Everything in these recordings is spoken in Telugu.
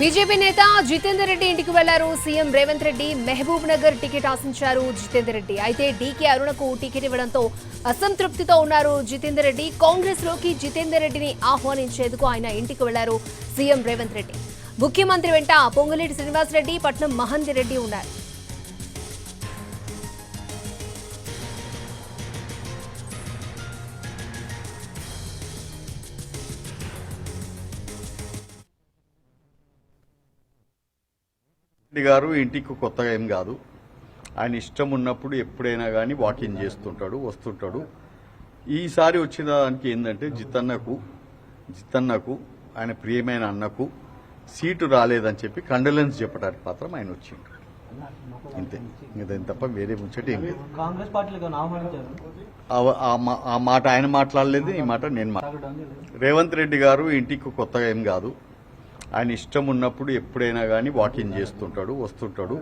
బీజేపీ నేత జితేందర్ రెడ్డి ఇంటికి వెళ్లారు సీఎం రేవంత్ రెడ్డి. మహబూబ్ నగర్ టికెట్ ఆశించారు జితేందర్ రెడ్డి. అయితే డీకే అరుణకు టికెట్ ఇవ్వడంతో అసంతృప్తితో ఉన్నారు జితేందర్ రెడ్డి. కాంగ్రెస్ లోకి జితేందర్ రెడ్డిని ఆహ్వానించేందుకు ఆయన ఇంటికి వెళ్లారు సీఎం రేవంత్ రెడ్డి. ముఖ్యమంత్రి వెంట పొంగులేటి శ్రీనివాసరెడ్డి, పట్నం మహంతి రెడ్డి ఉన్నారు. రెడ్డి గారు ఇంటికి కొత్తగా ఏం కాదు. ఆయన ఇష్టం ఉన్నప్పుడు ఎప్పుడైనా కానీ వాకింగ్ చేస్తుంటాడు, వస్తుంటాడు. ఈసారి వచ్చిన దానికి ఏంటంటే జితన్నకు ఆయన ప్రియమైన అన్నకు సీటు రాలేదని చెప్పి కండోలెన్స్ చెప్పడానికి మాత్రం ఆయన వచ్చిండు. ఇంతే, ఇంకేం తప్ప వేరే ముచ్చట ఏం లేదు. కాంగ్రెస్ పార్టీలో ఆ మాట ఆయన మాట్లాడలేదు, ఈ మాట నేను రేవంత్ రెడ్డి గారు ఇంటికి కొత్తగా ఏం కాదు. ఆయన ఇష్టం ఉన్నప్పుడు ఎప్పుడైనా కానీ వాకింగ్ చేస్తుంటాడు, వస్తుంటాడు.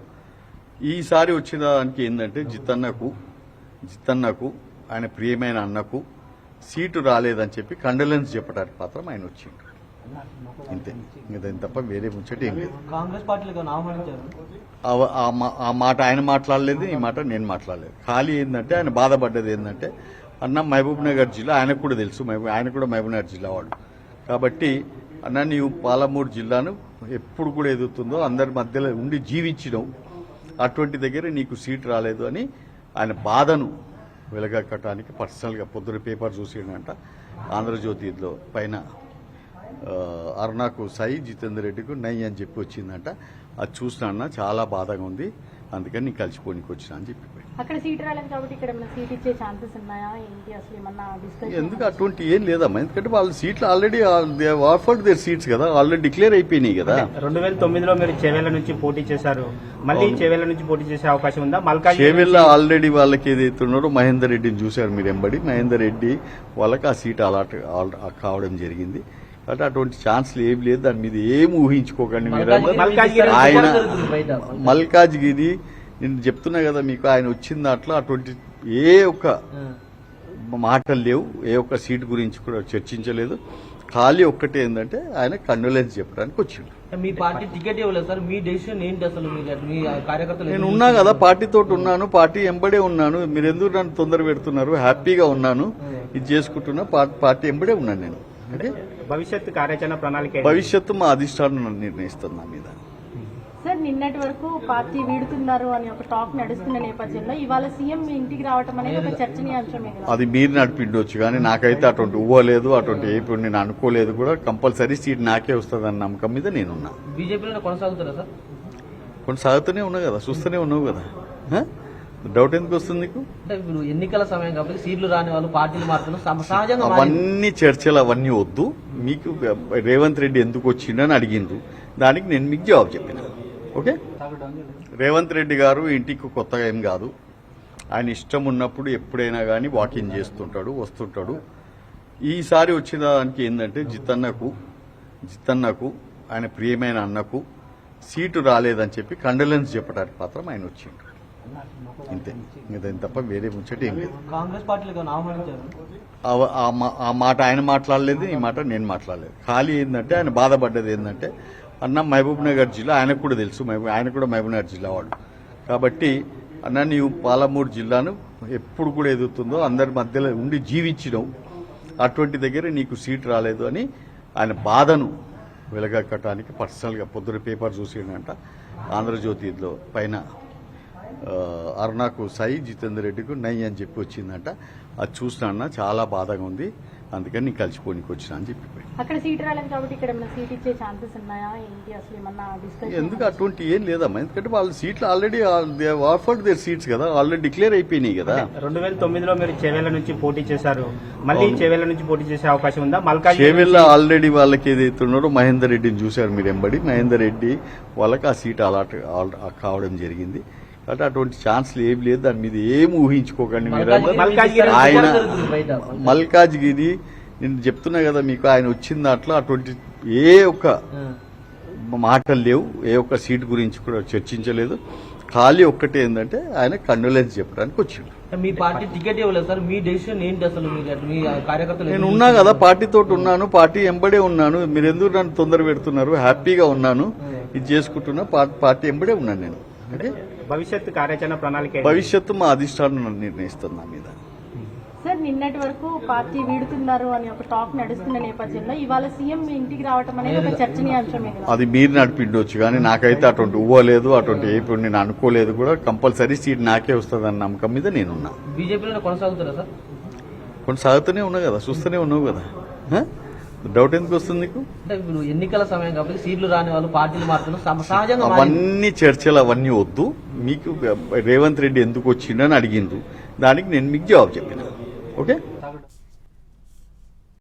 ఈసారి వచ్చిన దానికి ఏంటంటే జితన్నకు ఆయన ప్రియమైన అన్నకు సీటు రాలేదని చెప్పి కండోలెన్స్ చెప్పడానికి మాత్రం ఆయన వచ్చిండు. ఇంతే, ఇంకేం తప్ప వేరే ముచ్చట ఏం లేదు. కాంగ్రెస్ పార్టీలో ఆ మాట ఆయన మాట్లాడలేదు, ఈ మాట నేను మాట్లాడలేదు. ఖాళీ ఏంటంటే ఆయన బాధపడ్డది ఏంటంటే అన్న మహబూబ్ నగర్ జిల్లా ఆయనకు కూడా తెలుసు, ఆయన కూడా మహబూబ్ నగర్ జిల్లా వాడు కాబట్టి అన్న నీవు పాలమూరు జిల్లాను ఎప్పుడు కూడా ఎదుగుతుందో అందరి మధ్యలో ఉండి జీవించినావు, అటువంటి దగ్గర నీకు సీట్ రాలేదు అని ఆయన బాధను వెలగక్కటానికి పర్సనల్గా పొద్దున పేపర్ చూసిండంట. ఆంధ్రజ్యోతిలో పైన అరుణకు సై, జితేందర్ రెడ్డికి నై అని చెప్పి వచ్చిందంట. అది చూసినా చాలా బాధగా ఉంది, అందుకని నీకు కలిసిపోనికి వచ్చినా అని చెప్పి. అక్కడ సీట్ రాలేదు కాబట్టి ఇక్కడ ఏమైనా సీట్ ఇచ్చే ఛాన్సెస్ ఉన్నాయా ఏంటి, అసలు ఏమన్నా డిస్కషన్? ఎందుకు అటువంటి ఏం లేదమ్మా, ఎందుకంటే వాళ్ళ సీట్లు ఆల్రెడీ ఆఫర్డ్ దేర్ సీట్స్ కదా, ఆల్రెడీ డిక్లేర్ అయిపోయినాయి కదా. 2009లో మీరు చేవెళ్ల నుంచి పోటీ చేశారు, మళ్ళీ చేవెళ్ల నుంచి పోటీ చేసే అవకాశం ఉందా? చేవెళ్ల ఆల్రెడీ వాళ్ళకి ఏదైతే ఉన్నారో మహేందర్ రెడ్డిని చూశారు మీరు ఎంబడి, మహేందర్ రెడ్డి వాళ్ళకి ఆ సీట్ అలాట్ కావడం జరిగింది. అంటే అటువంటి ఛాన్స్లు ఏం లేదు, దాని మీద ఏం ఊహించుకోకండి మీరు. ఆయన మల్కాజ్గిరి నేను చెప్తున్నా కదా మీకు, ఆయన వచ్చిన దాంట్లో అటువంటి ఏ ఒక్క మాటలు లేవు, ఏ ఒక్క సీట్ గురించి కూడా చర్చించలేదు. ఖాళీ ఒక్కటే ఏంటంటే ఆయన కండోలెన్స్ చెప్పడానికి వచ్చిండు. మీ పార్టీ టికెట్ ఇవ్వలేదు సార్, మీ డెసిషన్ ఏంటి అసలు? మీ కార్యకర్తలు నేను ఉన్నా కదా, పార్టీతో ఉన్నాను, పార్టీ ఎంబడే ఉన్నాను. మీరు ఎందుకు నన్ను తొందర పెడుతున్నారు? హ్యాపీగా ఉన్నాను, ఇది చేసుకుంటున్నా, పార్టీ ఎంబడే ఉన్నాను నేను. భవిష్యత్తు కార్యాచరణ ప్రణాళిక భవిష్యత్తు మా అధిష్టానం నిర్ణయిస్తుంది నా మీద. సార్ నిన్నటి వరకు పార్టీ వీడుతున్నారు అని ఒక టాక్ నడుస్తున్న నేపథ్యంలో ఇవాళ సీఎం మీ ఇంటికి రావటం అనేది ఒక చర్చనీయాంశమే కదా. అది మీరు నడిపిండొచ్చు కానీ నాకైతే అటువంటి ఊహలేదు, అటువంటి ఏపీ నేను అనుకోలేదు కూడా. కంపల్సరీ సీట్ నాకే వస్తుందన్న నమ్మకం మీద నేనున్నా. బీజేపీలో కొనసాగుతారా సార్? కొనసాగుతూనే ఉన్నా కదా, చూస్తూనే ఉన్నావు కదా, డౌట్ ఎందుకు వస్తుంది నీకు? అంటే ఇప్పుడు ఎన్నికల సమయం కాబట్టి సీట్లు రాని వాళ్ళు పార్టీలు మారుతున్నారు, సహజంగా అవన్నీ చర్చలు అవన్నీ వద్దు. మీకు రేవంత్ రెడ్డి ఎందుకు వచ్చిండని అడిగిండ్రు, దానికి నేను మీకు జవాబు చెప్పిన. ఓకే, రేవంత్ రెడ్డి గారు ఇంటికి కొత్తగా ఏం కాదు. ఆయన ఇష్టం ఉన్నప్పుడు ఎప్పుడైనా కానీ వాకింగ్ చేస్తుంటాడు, వస్తుంటాడు. ఈసారి వచ్చిన దానికి ఏంటంటే జితన్నకు ఆయన ప్రియమైన అన్నకు సీటు రాలేదని చెప్పి కండోలెన్స్ చెప్పడానికి మాత్రం ఆయన వచ్చిండు. ఇంతే, ఇంకేం తప్ప వేరే ముచ్చట ఏం లేదు. కాంగ్రెస్ పార్టీలో ఆ మాట ఆయన మాట్లాడలేదు, ఈ మాట నేను మాట్లాడలేదు. ఖాళీ ఏంటంటే ఆయన బాధపడ్డది ఏంటంటే అన్న మహబూబ్ నగర్ జిల్లా ఆయనకు కూడా తెలుసు, ఆయన కూడా మహబూబ్ నగర్ జిల్లా వాడు కాబట్టి అన్న నీవు పాలమూరు జిల్లాను ఎప్పుడు కూడా ఎదుగుతుందో అందరి మధ్యలో ఉండి జీవించినావు, అటువంటి దగ్గర నీకు సీటు రాలేదు అని ఆయన బాధను వెలగక్కటానికి పర్సనల్గా పొద్దున పేపర్ చూసిండంట. ఆంధ్రజ్యోతిలో పైన అరుణకు సై, జితేందర్ రెడ్డికి నై అని చెప్పి వచ్చిందంట. అది చూసినా చాలా బాధగా ఉంది, అందుకని నీకు కలిసిపోనికి వచ్చినా అని చెప్పి. అక్కడ సీట్ రాలేదు కాబట్టి ఇక్కడ ఏమైనా సీట్ ఇచ్చే ఛాన్సెస్ ఉన్నాయా ఏంటి, అసలు ఏమన్నా డిస్కషన్? ఎందుకు అటువంటి ఏం లేదమ్మా, ఎందుకంటే వాళ్ళ సీట్లు ఆల్రెడీ ఆఫర్డ్ దేర్ సీట్స్ కదా, ఆల్రెడీ డిక్లేర్ అయిపోయినాయి కదా. 2009లో మీరు చేవెళ్ల నుంచి పోటీ చేశారు, మళ్ళీ చేవెళ్ల నుంచి పోటీ చేసే అవకాశం ఉందా? చేవెళ్ల ఆల్రెడీ వాళ్ళకి ఏదైతే ఉన్నారో మహేందర్ రెడ్డిని చూశారు మీరు ఎంబడి, మహేందర్ రెడ్డి వాళ్ళకి ఆ సీట్ అలాట్ కావడం జరిగింది. అంటే అటువంటి ఛాన్స్లు ఏం లేదు, దాని మీద ఏం ఊహించుకోకండి మీరు. ఆయన మల్కాజ్గిరి నేను చెప్తున్నా కదా మీకు, ఆయన వచ్చిన దాంట్లో అటువంటి ఏ ఒక్క మాటలు లేవు, ఏ ఒక్క సీట్ గురించి కూడా చర్చించలేదు. ఖాళీ ఒక్కటే ఏంటంటే ఆయన కండోలెన్స్ చెప్పడానికి వచ్చిండు. మీ పార్టీ టికెట్ ఇవ్వలేదు సార్, మీ డెసిషన్ ఏంటి అసలు మీ కార్యకర్తలు నేను ఉన్నా కదా, పార్టీతో ఉన్నాను, పార్టీ ఎంబడే ఉన్నాను. మీరు ఎందుకు నన్ను తొందర పెడుతున్నారు? హ్యాపీగా ఉన్నాను, ఇది చేసుకుంటున్నా, పార్టీ ఎంబడే ఉన్నాను నేను. ఓకే, భవిష్యత్తు కార్యాచరణ ప్రణాళిక ఏంటి? భవిష్యత్తు మా అధిష్టానం నన్ను నిర్ణయిస్తుంది నా మీద. సార్ నిన్నటి వరకు పార్టీ వీడుతున్నారు అని ఒక టాక్ నడుస్తున్న నేపథ్యంలో ఇవాళ సీఎం మీ ఇంటికి రావటం అనేది ఒక చర్చనీయాంశమే కదా. అది మీరు నడిపిండొచ్చు, కానీ నాకైతే అటువంటి ఊహలేదు, అటువంటి ఏపీ నేను అనుకోలేదు కూడా. కంపల్సరీ సీట్ నాకే వస్తుందన్న నమ్మకం మీద నేనున్నా. బీజేపీలో కొనసాగుతారా సార్? కొనసాగుతూనే ఉన్నా కదా, చూస్తూనే ఉన్నావు కదా. డౌట్ ఎందుకు వస్తుంది నీకు? అంటే ఇప్పుడు ఎన్నికల సమయం కాబట్టి సీట్లు రాని వాళ్ళు పార్టీలు మారుతున్నారు, సహజంగా మారింది. అవన్నీ చర్చలు అవన్నీ వద్దు. మీకు రేవంత్ రెడ్డి ఎందుకు వచ్చిండని అడిగిండ్రు, దానికి నేను మీకు జవాబు చెప్పిన. ఓకే.